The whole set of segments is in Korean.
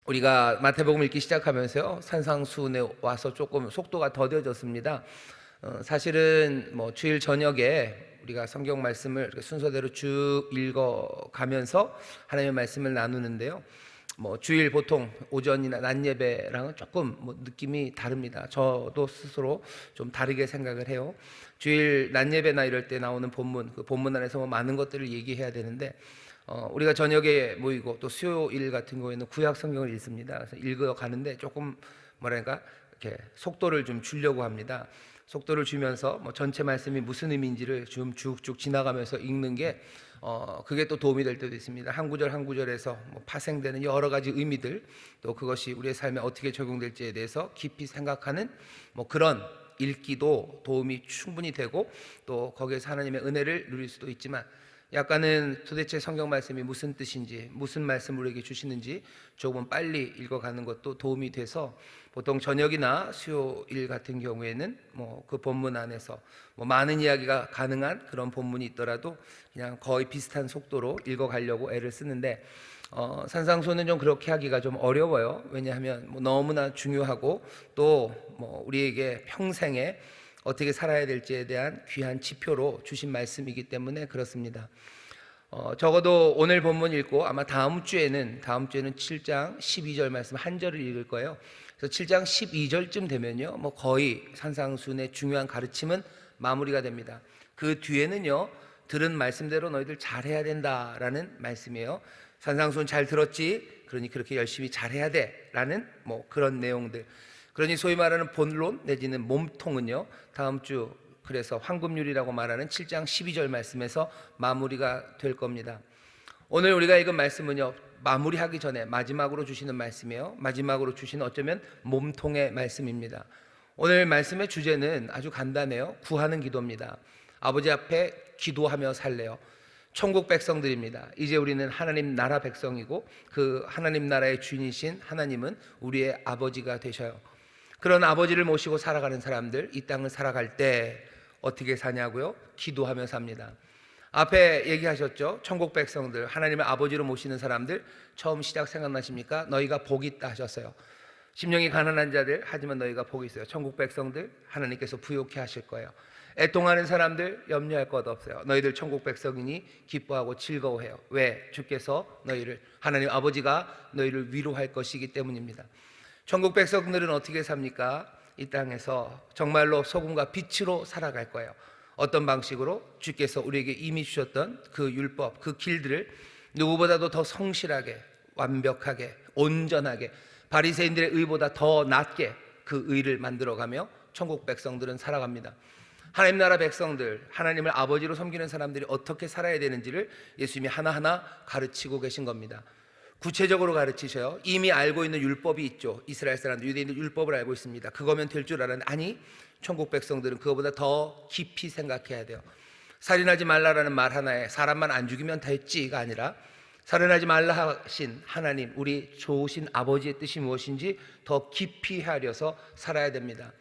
우리가 마태복음 읽기 시작하면서요, 산상수훈에 와서 조금 속도가 더뎌졌습니다. 사실은 주일 저녁에 우리가 성경 말씀을 이렇게 순서대로 쭉 읽어가면서 하나님의 말씀을 나누는데요. 주일 보통 오전이나 낮 예배랑은 조금 느낌이 다릅니다. 저도 스스로 좀 다르게 생각을 해요. 주일 낮 예배나 이럴 때 나오는 본문, 그 본문 안에서 많은 것들을 얘기해야 되는데 우리가 저녁에 모이고 또 수요일 같은 경우에는 구약 성경을 읽습니다. 그래서 읽어 가는데 조금 이렇게 속도를 좀 주려고 합니다. 속도를 주면서 전체 말씀이 무슨 의미인지를 좀 쭉쭉 지나가면서 읽는 게 그게 또 도움이 될 때도 있습니다. 한 구절 한 구절에서 파생되는 여러 가지 의미들, 또 그것이 우리의 삶에 어떻게 적용될지에 대해서 깊이 생각하는 그런 읽기도 도움이 충분히 되고, 또 거기에서 하나님의 은혜를 누릴 수도 있지만, 약간은 도대체 성경 말씀이 무슨 뜻인지, 무슨 말씀을 우리에게 주시는지 조금 빨리 읽어가는 것도 도움이 돼서, 보통 저녁이나 수요일 같은 경우에는 그 본문 안에서 많은 이야기가 가능한 그런 본문이 있더라도 그냥 거의 비슷한 속도로 읽어가려고 애를 쓰는데, 산상수훈은 좀 그렇게 하기가 좀 어려워요. 왜냐하면 너무나 중요하고 또 우리에게 평생에 어떻게 살아야 될지에 대한 귀한 지표로 주신 말씀이기 때문에 그렇습니다. 적어도 오늘 본문 읽고 아마 다음 주에는 7장 12절 말씀 한 절을 읽을 거예요. 그래서 7장 12절쯤 되면요, 거의 산상수훈의 중요한 가르침은 마무리가 됩니다. 그 뒤에는요, 들은 말씀대로 너희들 잘해야 된다라는 말씀이에요. 산상수훈 잘 들었지? 그러니 그렇게 열심히 잘해야 돼라는 그런 내용들. 그러니 소위 말하는 본론 내지는 몸통은요, 다음 주 그래서 황금률이라고 말하는 7장 12절 말씀에서 마무리가 될 겁니다. 오늘 우리가 읽은 말씀은요, 마무리하기 전에 마지막으로 주시는 말씀이에요. 마지막으로 주시는 어쩌면 몸통의 말씀입니다. 오늘 말씀의 주제는 아주 간단해요. 구하는 기도입니다. 아버지 앞에 기도하며 살래요. 천국 백성들입니다. 이제 우리는 하나님 나라 백성이고, 그 하나님 나라의 주인이신 하나님은 우리의 아버지가 되셔요. 그런 아버지를 모시고 살아가는 사람들, 이 땅을 살아갈 때 어떻게 사냐고요? 기도하며 삽니다. 앞에 얘기하셨죠? 천국 백성들, 하나님의 아버지로 모시는 사람들, 처음 시작 생각나십니까? 너희가 복이 있다 하셨어요. 심령이 가난한 자들, 하지만 너희가 복이 있어요. 천국 백성들, 하나님께서 부욕해 하실 거예요. 애통하는 사람들, 염려할 것 없어요. 너희들 천국 백성이니 기뻐하고 즐거워해요. 왜? 주께서 너희를, 하나님 아버지가 너희를 위로할 것이기 때문입니다. 천국 백성들은 어떻게 삽니까? 이 땅에서 정말로 소금과 빛으로 살아갈 거예요. 어떤 방식으로? 주께서 우리에게 이미 주셨던 그 율법, 그 길들을 누구보다도 더 성실하게, 완벽하게, 온전하게, 바리새인들의 의보다 더 낫게 그 의를 만들어가며 천국 백성들은 살아갑니다. 하나님 나라 백성들, 하나님을 아버지로 섬기는 사람들이 어떻게 살아야 되는지를 예수님이 하나하나 가르치고 계신 겁니다. 구체적으로 가르치셔요. 이미 알고 있는 율법이 있죠. 이스라엘 사람들, 유대인들 율법을 알고 있습니다. 그거면 될 줄 알았는데, 아니, 천국 백성들은 그거보다 더 깊이 생각해야 돼요. 살인하지 말라라는 말 하나에 사람만 안 죽이면 됐지가 아니라, 살인하지 말라 하신 하나님, 우리 좋으신 아버지의 뜻이 무엇인지 더 깊이 헤아려서 살아야 됩니다.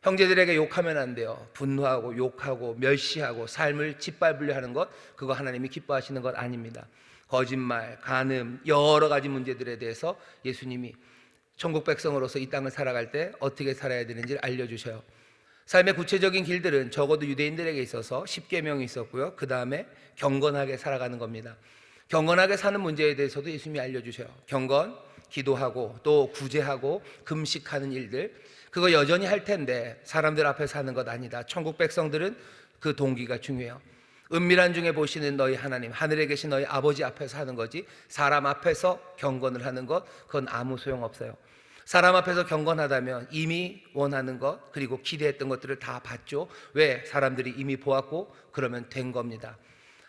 형제들에게 욕하면 안 돼요. 분노하고 욕하고 멸시하고 삶을 짓밟으려 하는 것, 그거 하나님이 기뻐하시는 것 아닙니다. 거짓말, 간음, 여러 가지 문제들에 대해서 예수님이 천국 백성으로서 이 땅을 살아갈 때 어떻게 살아야 되는지를 알려주셔요. 삶의 구체적인 길들은 적어도 유대인들에게 있어서 10계명이 있었고요, 그 다음에 경건하게 살아가는 겁니다. 경건하게 사는 문제에 대해서도 예수님이 알려주셔요. 경건, 기도하고 또 구제하고 금식하는 일들, 그거 여전히 할 텐데 사람들 앞에서 하는 것 아니다. 천국 백성들은 그 동기가 중요해요. 은밀한 중에 보시는 너희 하나님, 하늘에 계신 너희 아버지 앞에서 하는 거지, 사람 앞에서 경건을 하는 것, 그건 아무 소용없어요. 사람 앞에서 경건하다면 이미 원하는 것, 그리고 기대했던 것들을 다 받죠. 왜? 사람들이 이미 보았고 그러면 된 겁니다.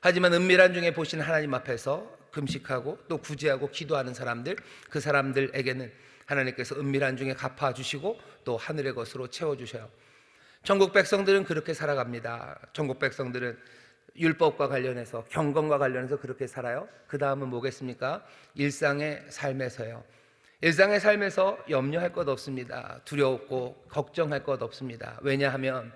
하지만 은밀한 중에 보시는 하나님 앞에서 금식하고 또 구제하고 기도하는 사람들, 그 사람들에게는 하나님께서 은밀한 중에 갚아주시고 또 하늘의 것으로 채워주셔요. 천국 백성들은 그렇게 살아갑니다. 천국 백성들은 율법과 관련해서, 경건과 관련해서 그렇게 살아요. 그 다음은 뭐겠습니까? 일상의 삶에서요. 일상의 삶에서 염려할 것 없습니다. 두렵고 걱정할 것 없습니다. 왜냐하면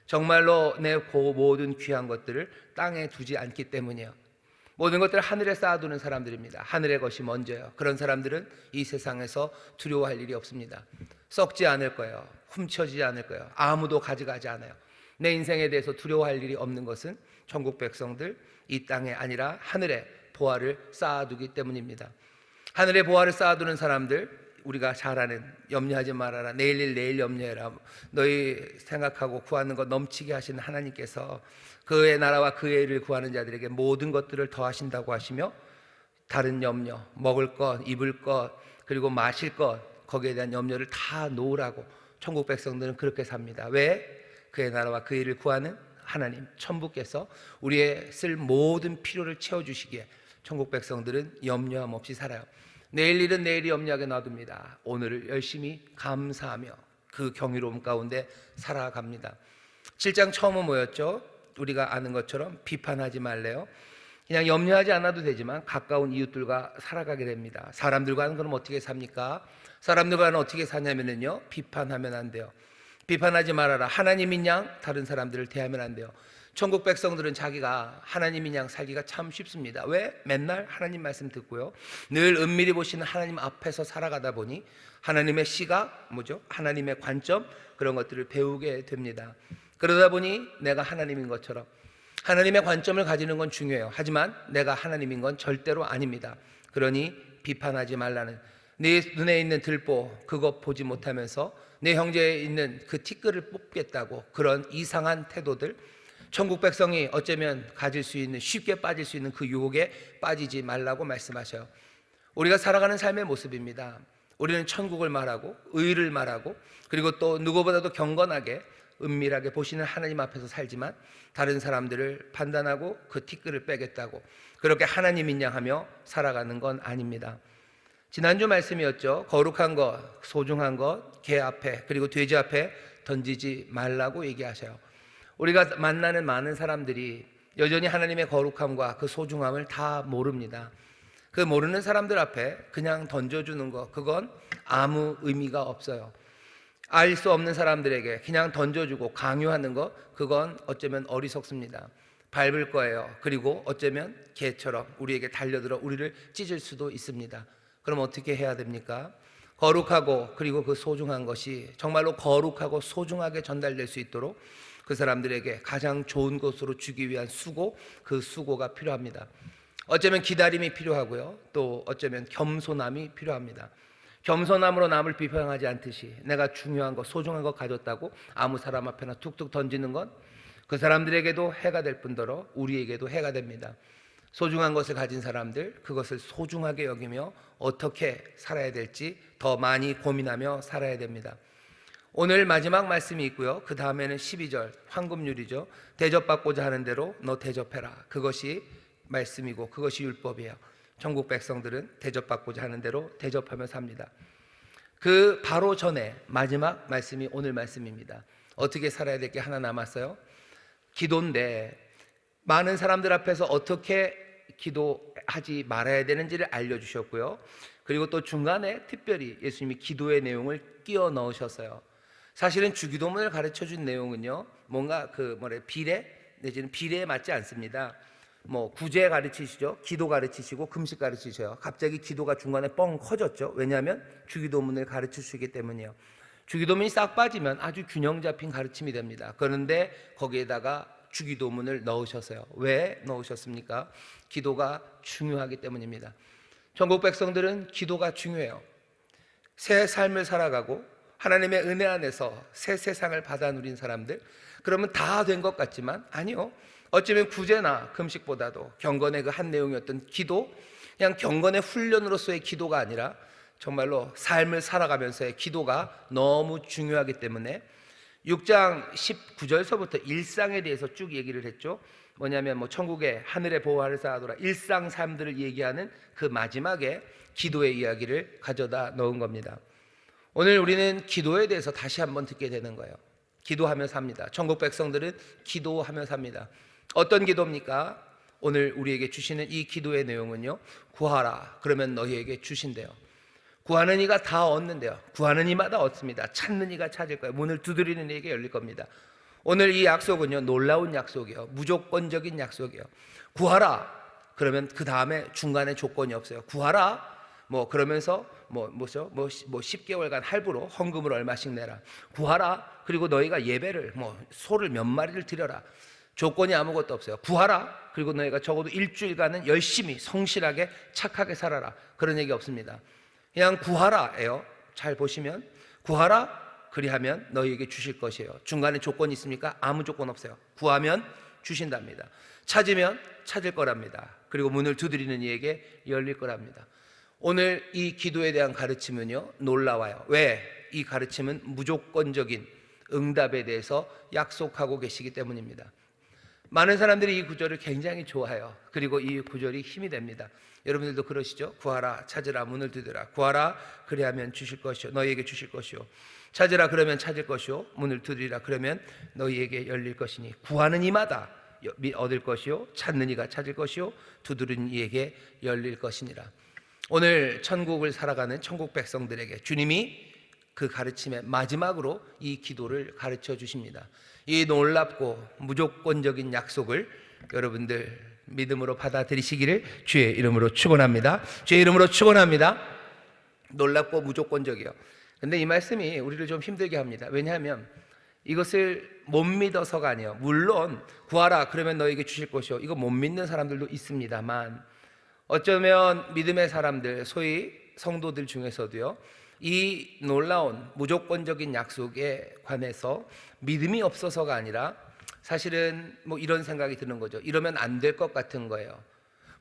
정말로 내 모든 귀한 것들을 땅에 두지 않기 때문이에요. 모든 것들을 하늘에 쌓아두는 사람들입니다. 하늘의 것이 먼저예요. 그런 사람들은 이 세상에서 두려워할 일이 없습니다. 썩지 않을 거예요. 훔쳐지지 않을 거예요. 아무도 가져가지 않아요. 내 인생에 대해서 두려워할 일이 없는 것은 천국 백성들, 이 땅에 아니라 하늘에 보화를 쌓아두기 때문입니다. 하늘에 보화를 쌓아두는 사람들, 우리가 잘 아는 염려하지 말아라, 내일 일 내일 염려해라, 너희 생각하고 구하는 것 넘치게 하시는 하나님께서 그의 나라와 그의 일을 구하는 자들에게 모든 것들을 더하신다고 하시며, 다른 염려, 먹을 것, 입을 것, 그리고 마실 것, 거기에 대한 염려를 다 놓으라고 천국 백성들은 그렇게 삽니다. 왜? 그의 나라와 그의 일을 구하는 하나님, 천부께서 우리의 쓸 모든 필요를 채워주시기에 천국 백성들은 염려함 없이 살아요. 내일 일은 내일이 염려하게 놔둡니다. 오늘을 열심히 감사하며 그 경이로움 가운데 살아갑니다. 7장 처음은 뭐였죠? 우리가 아는 것처럼 비판하지 말래요. 그냥 염려하지 않아도 되지만 가까운 이웃들과 살아가게 됩니다. 사람들과는 그럼 어떻게 삽니까? 사람들과는 어떻게 사냐면요, 비판하면 안 돼요. 비판하지 말아라. 하나님인 양 다른 사람들을 대하면 안 돼요. 천국 백성들은 자기가 하나님인 양 살기가 참 쉽습니다. 왜? 맨날 하나님 말씀 듣고요, 늘 은밀히 보시는 하나님 앞에서 살아가다 보니 하나님의 시각, 뭐죠? 하나님의 관점, 그런 것들을 배우게 됩니다. 그러다 보니 내가 하나님인 것처럼, 하나님의 관점을 가지는 건 중요해요. 하지만 내가 하나님인 건 절대로 아닙니다. 그러니 비판하지 말라는, 네 눈에 있는 들보 그것 보지 못하면서 내 형제에 있는 그 티끌을 뽑겠다고 그런 이상한 태도들, 천국 백성이 어쩌면 가질 수 있는, 쉽게 빠질 수 있는 그 유혹에 빠지지 말라고 말씀하셔요. 우리가 살아가는 삶의 모습입니다. 우리는 천국을 말하고 의를 말하고, 그리고 또 누구보다도 경건하게 은밀하게 보시는 하나님 앞에서 살지만 다른 사람들을 판단하고 그 티끌을 빼겠다고 그렇게 하나님인 양 하며 살아가는 건 아닙니다. 지난주 말씀이었죠. 거룩한 것, 소중한 것, 개 앞에 그리고 돼지 앞에 던지지 말라고 얘기하셔요. 우리가 만나는 많은 사람들이 여전히 하나님의 거룩함과 그 소중함을 다 모릅니다. 그 모르는 사람들 앞에 그냥 던져주는 것, 그건 아무 의미가 없어요. 알 수 없는 사람들에게 그냥 던져주고 강요하는 것, 그건 어쩌면 어리석습니다. 밟을 거예요. 그리고 어쩌면 개처럼 우리에게 달려들어 우리를 찢을 수도 있습니다. 그럼 어떻게 해야 됩니까? 거룩하고 그리고 그 소중한 것이 정말로 거룩하고 소중하게 전달될 수 있도록 그 사람들에게 가장 좋은 것으로 주기 위한 수고, 그 수고가 필요합니다. 어쩌면 기다림이 필요하고요, 또 어쩌면 겸손함이 필요합니다. 겸손함으로 남을 비판하지 않듯이 내가 중요한 것, 소중한 것 가졌다고 아무 사람 앞에나 툭툭 던지는 건 그 사람들에게도 해가 될 뿐더러 우리에게도 해가 됩니다. 소중한 것을 가진 사람들, 그것을 소중하게 여기며 어떻게 살아야 될지 더 많이 고민하며 살아야 됩니다. 오늘 마지막 말씀이 있고요, 그 다음에는 12절 황금률이죠. 대접받고자 하는 대로 너 대접해라. 그것이 말씀이고 그것이 율법이에요. 천국 백성들은 대접받고자 하는 대로 대접하며 삽니다. 그 바로 전에 마지막 말씀이 오늘 말씀입니다. 어떻게 살아야 될 게 하나 남았어요. 기도인데 많은 사람들 앞에서 어떻게 기도하지 말아야 되는지를 알려주셨고요, 그리고 또 중간에 특별히 예수님이 기도의 내용을 끼워 넣으셨어요. 사실은 주기도문을 가르쳐준 내용은요, 뭔가 비례 내지는 비례에 맞지 않습니다. 구제 가르치시죠, 기도 가르치시고 금식 가르치셔요. 갑자기 기도가 중간에 뻥 커졌죠. 왜냐하면 주기도문을 가르치시기 때문이에요. 주기도문이 싹 빠지면 아주 균형 잡힌 가르침이 됩니다. 그런데 거기에다가 주기도문을 넣으셨어요. 왜 넣으셨습니까? 기도가 중요하기 때문입니다. 천국 백성들은 기도가 중요해요. 새 삶을 살아가고 하나님의 은혜 안에서 새 세상을 받아 누린 사람들, 그러면 다 된 것 같지만 아니요, 어쩌면 구제나 금식보다도 경건의 그 한 내용이었던 기도, 그냥 경건의 훈련으로서의 기도가 아니라 정말로 삶을 살아가면서의 기도가 너무 중요하기 때문에 6장 19절서부터 일상에 대해서 쭉 얘기를 했죠. 뭐냐면 천국의 하늘의 보화를 쌓아둬라, 일상 삶들을 얘기하는 그 마지막에 기도의 이야기를 가져다 넣은 겁니다. 오늘 우리는 기도에 대해서 다시 한번 듣게 되는 거예요. 기도하며 삽니다. 천국 백성들은 기도하며 삽니다. 어떤 기도입니까? 오늘 우리에게 주시는 이 기도의 내용은요, 구하라 그러면 너희에게 주신대요. 구하는 이가 다 얻는데요, 구하는 이마다 얻습니다. 찾는 이가 찾을 거예요. 문을 두드리는 이에게 열릴 겁니다. 오늘 이 약속은요, 놀라운 약속이에요. 무조건적인 약속이에요. 구하라 그러면 그 다음에 중간에 조건이 없어요. 구하라. 뭐 그러면서 뭐죠? 10개월간 할부로 헌금을 얼마씩 내라. 구하라. 그리고 너희가 예배를 소를 몇 마리를 드려라. 조건이 아무것도 없어요. 구하라. 그리고 너희가 적어도 일주일간은 열심히 성실하게 착하게 살아라. 그런 얘기 없습니다. 그냥 구하라예요. 잘 보시면 구하라. 그리하면 너희에게 주실 것이에요. 중간에 조건이 있습니까? 아무 조건 없어요. 구하면 주신답니다. 찾으면 찾을 거랍니다. 그리고 문을 두드리는 이에게 열릴 거랍니다. 오늘 이 기도에 대한 가르침은요, 놀라워요. 왜? 이 가르침은 무조건적인 응답에 대해서 약속하고 계시기 때문입니다. 많은 사람들이 이 구절을 굉장히 좋아해요. 그리고 이 구절이 힘이 됩니다. 여러분들도 그러시죠? 구하라, 찾으라, 문을 두드라. 구하라, 그리하면 주실 것이요, 너희에게 주실 것이요. 찾으라, 그러면 찾을 것이요. 문을 두드리라, 그러면 너희에게 열릴 것이니. 구하는 이마다 얻을 것이요, 찾는 이가 찾을 것이요, 두드리는 이에게 열릴 것이니라. 오늘 천국을 살아가는 천국 백성들에게 주님이 그 가르침의 마지막으로 이 기도를 가르쳐 주십니다. 이 놀랍고 무조건적인 약속을 여러분들 믿음으로 받아들이시기를 주의 이름으로 축원합니다. 주의 이름으로 축원합니다. 놀랍고 무조건적이요. 근데 이 말씀이 우리를 좀 힘들게 합니다. 왜냐하면 이것을 못 믿어서가 아니에요. 물론 구하라 그러면 너에게 주실 것이요, 이거 못 믿는 사람들도 있습니다만, 어쩌면 믿음의 사람들, 소위 성도들 중에서도요, 이 놀라운 무조건적인 약속에 관해서 믿음이 없어서가 아니라 사실은 이런 생각이 드는 거죠. 이러면 안 될 것 같은 거예요.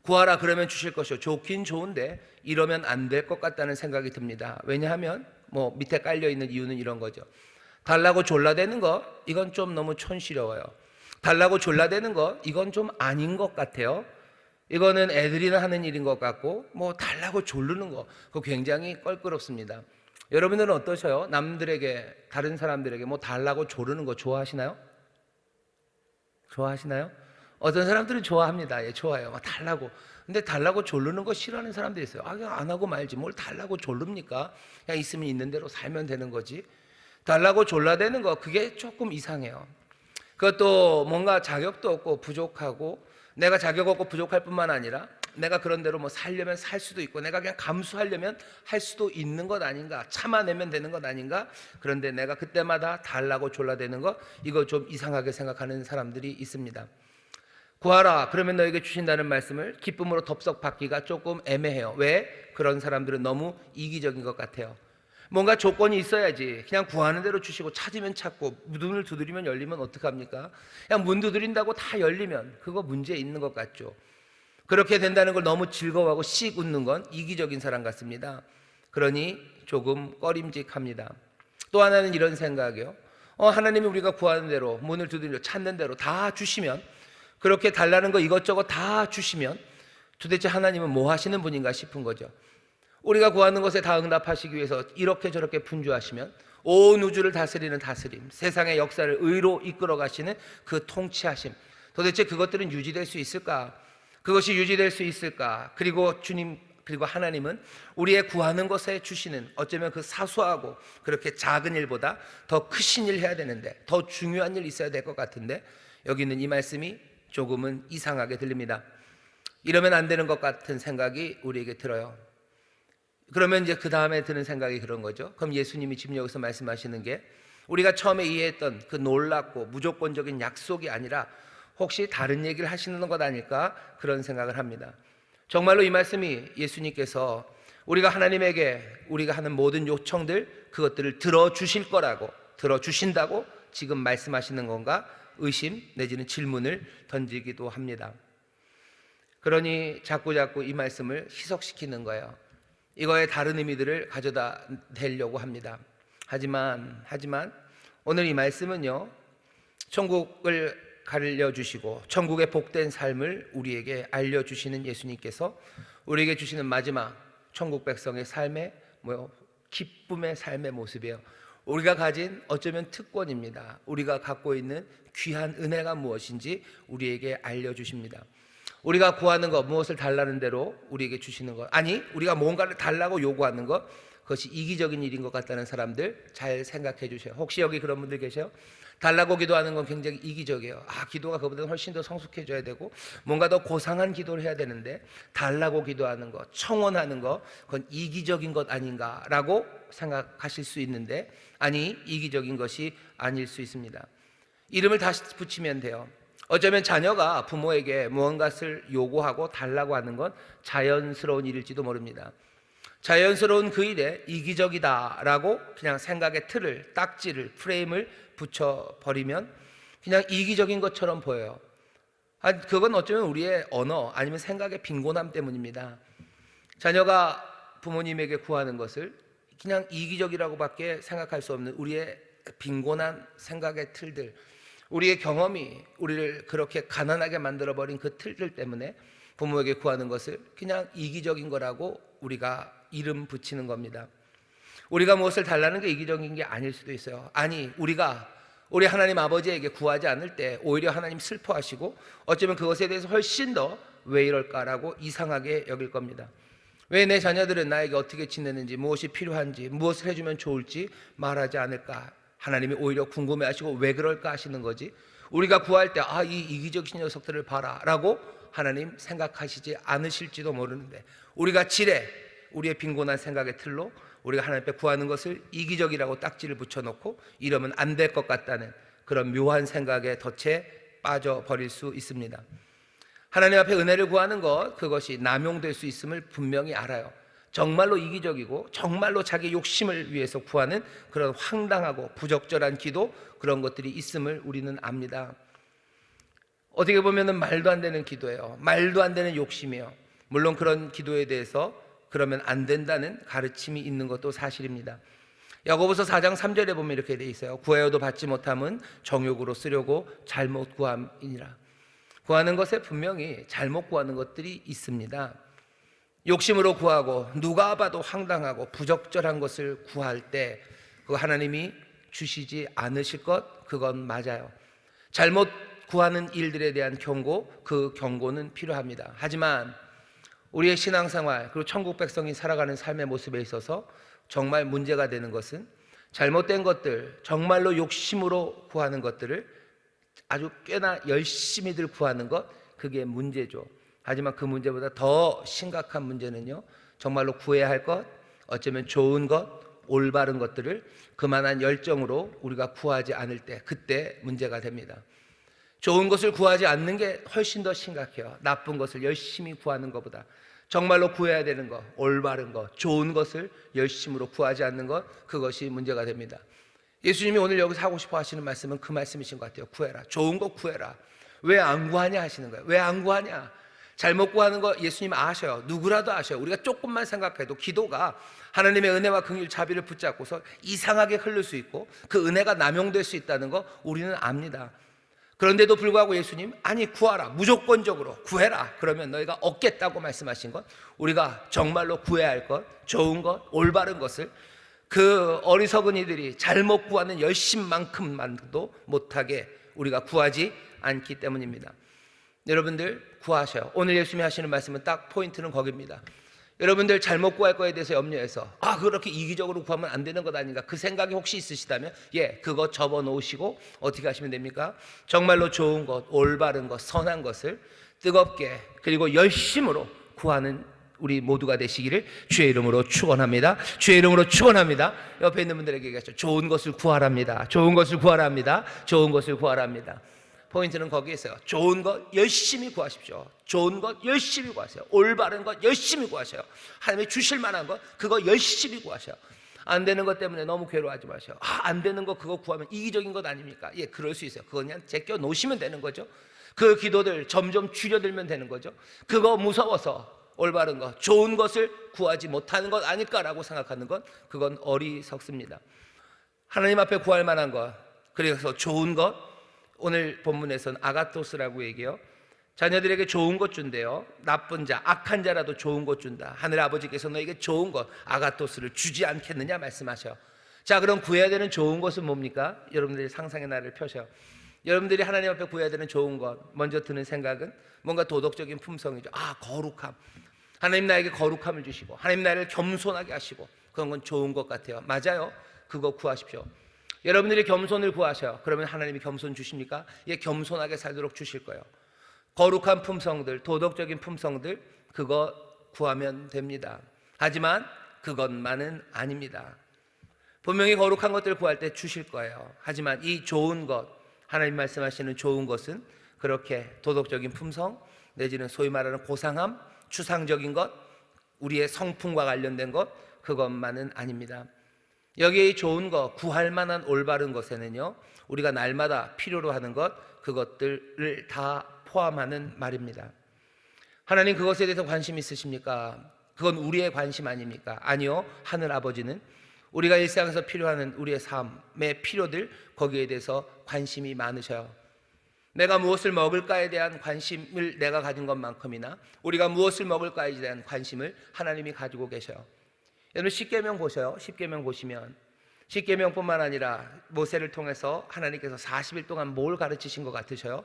구하라 그러면 주실 것이요, 좋긴 좋은데 이러면 안 될 것 같다는 생각이 듭니다. 왜냐하면 밑에 깔려 있는 이유는 이런 거죠. 달라고 졸라대는 거, 이건 좀 너무 촌스러워요. 달라고 졸라대는 거, 이건 좀 아닌 것 같아요. 이거는 애들이나 하는 일인 것 같고, 달라고 졸르는 거, 그거 굉장히 껄끄럽습니다. 여러분들은 어떠셔요? 남들에게, 다른 사람들에게 달라고 조르는 거 좋아하시나요? 좋아하시나요? 어떤 사람들은 좋아합니다. 예, 좋아요. 달라고. 근데 달라고 졸르는 거 싫어하는 사람들이 있어요. 그냥 안 하고 말지 뭘 달라고 졸릅니까? 그냥 있으면 있는 대로 살면 되는 거지. 달라고 졸라대는 거, 그게 조금 이상해요. 그것도 뭔가 자격도 없고 부족하고, 내가 자격 없고 부족할 뿐만 아니라 내가 그런 대로 살려면 살 수도 있고, 내가 그냥 감수하려면 할 수도 있는 것 아닌가, 참아내면 되는 것 아닌가. 그런데 내가 그때마다 달라고 졸라대는 거, 이거 좀 이상하게 생각하는 사람들이 있습니다. 구하라 그러면 너에게 주신다는 말씀을 기쁨으로 덥석 받기가 조금 애매해요. 왜? 그런 사람들은 너무 이기적인 것 같아요. 뭔가 조건이 있어야지. 그냥 구하는 대로 주시고, 찾으면 찾고, 문을 두드리면 열리면 어떡합니까? 그냥 문 두드린다고 다 열리면 그거 문제 있는 것 같죠. 그렇게 된다는 걸 너무 즐거워하고 씩 웃는 건 이기적인 사람 같습니다. 그러니 조금 꺼림직합니다. 또 하나는 이런 생각이요. 하나님이 우리가 구하는 대로, 문을 두드리려 찾는 대로 다 주시면, 그렇게 달라는 거 이것저것 다 주시면 도대체 하나님은 뭐 하시는 분인가 싶은 거죠. 우리가 구하는 것에 다 응답하시기 위해서 이렇게 저렇게 분주하시면, 온 우주를 다스리는 다스림, 세상의 역사를 의로 이끌어 가시는 그 통치하심, 도대체 그것들은 유지될 수 있을까? 그것이 유지될 수 있을까? 그리고 주님, 그리고 하나님은 우리의 구하는 것에 주시는, 어쩌면 그 사소하고 그렇게 작은 일보다 더 크신 일 해야 되는데, 더 중요한 일 있어야 될 것 같은데, 여기 있는 이 말씀이 조금은 이상하게 들립니다. 이러면 안 되는 것 같은 생각이 우리에게 들어요. 그러면 이제 그 다음에 드는 생각이 그런 거죠. 그럼 예수님이 지금 여기서 말씀하시는 게 우리가 처음에 이해했던 그 놀랍고 무조건적인 약속이 아니라 혹시 다른 얘기를 하시는 것 아닐까, 그런 생각을 합니다. 정말로 이 말씀이 예수님께서 우리가 하나님에게 우리가 하는 모든 요청들, 그것들을 들어주실 거라고, 들어주신다고 지금 말씀하시는 건가, 의심 내지는 질문을 던지기도 합니다. 그러니 자꾸자꾸 이 말씀을 희석시키는 거예요. 이거에 다른 의미들을 가져다 대려고 합니다. 하지만 오늘 이 말씀은요, 천국을 가르쳐주시고 천국의 복된 삶을 우리에게 알려주시는 예수님께서 우리에게 주시는 마지막 천국 백성의 삶의 기쁨의 삶의 모습이에요. 우리가 가진 어쩌면 특권입니다. 우리가 갖고 있는 귀한 은혜가 무엇인지 우리에게 알려주십니다. 우리가 구하는 것, 무엇을 달라는 대로 우리에게 주시는 것, 아니 우리가 뭔가를 달라고 요구하는 것, 그것이 이기적인 일인 것 같다는 사람들 잘 생각해 주세요. 혹시 여기 그런 분들 계세요? 달라고 기도하는 건 굉장히 이기적이에요. 기도가 그보다 훨씬 더 성숙해져야 되고 뭔가 더 고상한 기도를 해야 되는데 달라고 기도하는 것, 청원하는 것, 그건 이기적인 것 아닌가라고 생각하실 수 있는데, 아니, 이기적인 것이 아닐 수 있습니다. 이름을 다시 붙이면 돼요. 어쩌면 자녀가 부모에게 무언가를 요구하고 달라고 하는 건 자연스러운 일일지도 모릅니다. 자연스러운 그 일에 이기적이다라고 그냥 생각의 틀을, 딱지를, 프레임을 붙여버리면 그냥 이기적인 것처럼 보여요. 그건 어쩌면 우리의 언어 아니면 생각의 빈곤함 때문입니다. 자녀가 부모님에게 구하는 것을 그냥 이기적이라고밖에 생각할 수 없는 우리의 빈곤한 생각의 틀들, 우리의 경험이 우리를 그렇게 가난하게 만들어버린 그 틀들 때문에 부모에게 구하는 것을 그냥 이기적인 거라고 우리가 이름 붙이는 겁니다. 우리가 무엇을 달라는 게 이기적인 게 아닐 수도 있어요. 아니, 우리가 우리 하나님 아버지에게 구하지 않을 때 오히려 하나님 슬퍼하시고 어쩌면 그것에 대해서 훨씬 더 왜 이럴까라고 이상하게 여길 겁니다. 왜 내 자녀들은 나에게 어떻게 지내는지, 무엇이 필요한지, 무엇을 해주면 좋을지 말하지 않을까? 하나님이 오히려 궁금해하시고 왜 그럴까 하시는 거지. 우리가 구할 때 이 이기적인 녀석들을 봐라 라고 하나님 생각하시지 않으실지도 모르는데, 우리가 지레 우리의 빈곤한 생각의 틀로 우리가 하나님 앞에 구하는 것을 이기적이라고 딱지를 붙여놓고 이러면 안 될 것 같다는 그런 묘한 생각에 덫에 빠져버릴 수 있습니다. 하나님 앞에 은혜를 구하는 것, 그것이 남용될 수 있음을 분명히 알아요. 정말로 이기적이고 정말로 자기 욕심을 위해서 구하는 그런 황당하고 부적절한 기도, 그런 것들이 있음을 우리는 압니다. 어떻게 보면 말도 안 되는 기도예요. 말도 안 되는 욕심이에요. 물론 그런 기도에 대해서 그러면 안 된다는 가르침이 있는 것도 사실입니다. 야고보서 4장 3절에 보면 이렇게 돼 있어요. 구하여도 받지 못함은 정욕으로 쓰려고 잘못 구함이니라. 구하는 것에 분명히 잘못 구하는 것들이 있습니다. 욕심으로 구하고 누가 봐도 황당하고 부적절한 것을 구할 때 그 하나님이 주시지 않으실 것, 그건 맞아요. 잘못 구하는 일들에 대한 경고, 그 경고는 필요합니다. 하지만 우리의 신앙생활, 그리고 천국 백성이 살아가는 삶의 모습에 있어서 정말 문제가 되는 것은 잘못된 것들, 정말로 욕심으로 구하는 것들을 아주 꽤나 열심히들 구하는 것, 그게 문제죠. 하지만 그 문제보다 더 심각한 문제는요, 정말로 구해야 할 것, 어쩌면 좋은 것, 올바른 것들을 그만한 열정으로 우리가 구하지 않을 때, 그때 문제가 됩니다. 좋은 것을 구하지 않는 게 훨씬 더 심각해요. 나쁜 것을 열심히 구하는 것보다. 정말로 구해야 되는 것, 올바른 것, 좋은 것을 열심으로 구하지 않는 것, 그것이 문제가 됩니다. 예수님이 오늘 여기서 하고 싶어 하시는 말씀은 그 말씀이신 것 같아요. 구해라. 좋은 거 구해라. 왜 안 구하냐 하시는 거예요. 왜 안 구하냐? 잘못 구하는 거 예수님 아셔요. 누구라도 아셔요. 우리가 조금만 생각해도 기도가 하나님의 은혜와 긍휼 자비를 붙잡고서 이상하게 흐를 수 있고 그 은혜가 남용될 수 있다는 거 우리는 압니다. 그런데도 불구하고 예수님, 아니 구하라, 무조건적으로 구해라, 그러면 너희가 얻겠다고 말씀하신 것, 우리가 정말로 구해야 할 것, 좋은 것, 올바른 것을 그 어리석은 이들이 잘못 구하는 열심만큼만도 못하게 우리가 구하지 않기 때문입니다. 여러분들 구하셔요. 오늘 예수님이 하시는 말씀은 딱 포인트는 거기입니다. 여러분들 잘못 구할 거에 대해서 염려해서 그렇게 이기적으로 구하면 안 되는 것 아닌가, 그 생각이 혹시 있으시다면 그거 접어놓으시고 어떻게 하시면 됩니까? 정말로 좋은 것, 올바른 것, 선한 것을 뜨겁게 그리고 열심으로 구하는 우리 모두가 되시기를 주의 이름으로 축원합니다. 주의 이름으로 축원합니다. 옆에 있는 분들에게 얘기하시죠. 좋은 것을 구하랍니다. 좋은 것을 구하랍니다. 좋은 것을 구하랍니다. 포인트는 거기에 있어요. 좋은 것 열심히 구하십시오. 좋은 것 열심히 구하세요. 올바른 것 열심히 구하세요. 하나님이 주실 만한 것, 그거 열심히 구하세요. 안 되는 것 때문에 너무 괴로워하지 마세요. 안 되는 거 그거 구하면 이기적인 것 아닙니까? 그럴 수 있어요. 그거 그냥 제껴 놓으시면 되는 거죠. 그 기도들 점점 줄여들면 되는 거죠. 그거 무서워서 올바른 것, 좋은 것을 구하지 못하는 것 아닐까라고 생각하는 건, 그건 어리석습니다. 하나님 앞에 구할 만한 것, 그래서 좋은 것, 오늘 본문에서는 아가토스라고 얘기해요. 자녀들에게 좋은 것 준대요. 나쁜 자, 악한 자라도 좋은 것 준다. 하늘 아버지께서 너에게 좋은 것, 아가토스를 주지 않겠느냐 말씀하셔요. 자, 그럼 구해야 되는 좋은 것은 뭡니까? 여러분들이 상상의 나를 펴셔요. 여러분들이 하나님 앞에 구해야 되는 좋은 것, 먼저 드는 생각은 뭔가 도덕적인 품성이죠. 거룩함. 하나님 나에게 거룩함을 주시고, 하나님 나를 겸손하게 하시고, 그런 건 좋은 것 같아요. 맞아요. 그거 구하십시오. 여러분들이 겸손을 구하셔요. 그러면 하나님이 겸손 주십니까? 예, 겸손하게 살도록 주실 거예요. 거룩한 품성들, 도덕적인 품성들, 그거 구하면 됩니다. 하지만 그것만은 아닙니다. 분명히 거룩한 것들 구할 때 주실 거예요. 하지만 이 좋은 것, 하나님 말씀하시는 좋은 것은 그렇게 도덕적인 품성 내지는 소위 말하는 고상함, 추상적인 것, 우리의 성품과 관련된 것, 그것만은 아닙니다. 여기에 좋은 것, 구할 만한 올바른 것에는요, 우리가 날마다 필요로 하는 것, 그것들을 다 포함하는 말입니다. 하나님 그것에 대해서 관심 있으십니까? 그건 우리의 관심 아닙니까? 아니요. 하늘 아버지는 우리가 일상에서 필요하는 우리의 삶의 필요들, 거기에 대해서 관심이 많으셔요. 내가 무엇을 먹을까에 대한 관심을 내가 가진 것만큼이나 우리가 무엇을 먹을까에 대한 관심을 하나님이 가지고 계셔요. 여러분 십계명 보셔요. 십계명 보시면 십계명뿐만 아니라 모세를 통해서 하나님께서 40일 동안 뭘 가르치신 것 같으셔요?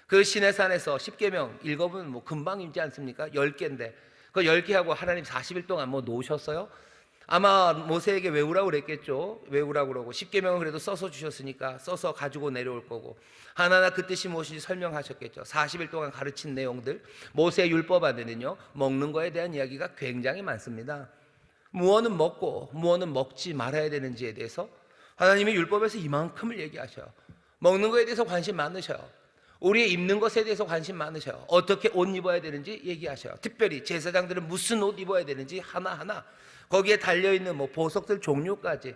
그 시내산에서 십계명 읽어보면 뭐 금방 읽지 않습니까? 10개인데 그 10개 하고 하나님 40일 동안 뭐 놓으셨어요? 아마 모세에게 외우라고 그랬겠죠. 외우라고 그러고 십계명은 그래도 써서 주셨으니까 써서 가지고 내려올 거고 하나하나 그 뜻이 무엇인지 설명하셨겠죠. 40일 동안 가르친 내용들, 모세의 율법 안에는요 먹는 거에 대한 이야기가 굉장히 많습니다. 무엇은 먹고 무엇은 먹지 말아야 되는지에 대해서 하나님의 율법에서 이만큼을 얘기하셔요. 먹는 거에 대해서 관심 많으셔요. 우리의 입는 것에 대해서 관심 많으셔요. 어떻게 옷 입어야 되는지 얘기하셔요. 특별히 제사장들은 무슨 옷 입어야 되는지 하나하나 거기에 달려있는 뭐 보석들 종류까지